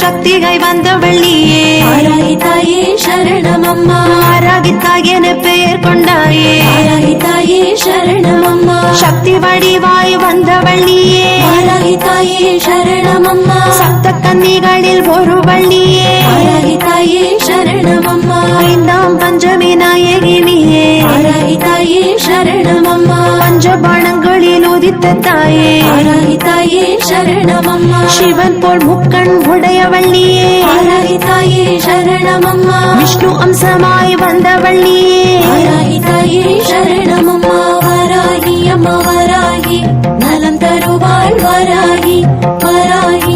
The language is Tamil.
சக்திகாய் வந்தவள் நீயே. வாராகி தாயே சரணமம்மா. வாராகி தாய் என பெயர் கொண்டாயே. வாராகி தாயே சரணமம்மா. சக்தி வடிவாய் வந்தவள் நீயே. வாராகி தாயே சரணமம்மா. சப்த கன்னிகளில் ஒருவள் நீயே. வாராகி தாயே சரணமம்மா. ஐந்தாம் பஞ்சமி நாயகி நீயே. வாராகி தாயே சரணமம்மா. பஞ்சபாணங்களில் உதித்த தாயே. வாராகி தாயே சரணமம்மா. சிவன் போல் முக்கண் உடையவள் நீயே. வாராகி தாயே சரணமம்மா. விஷ்ணு அம்சமாய் வந்தவள் நீயே. வாராகி தாயே சரணமம்மா. வாராகி அம்மா வாராகி நலம் தருவாள் வாராகி. வாராகி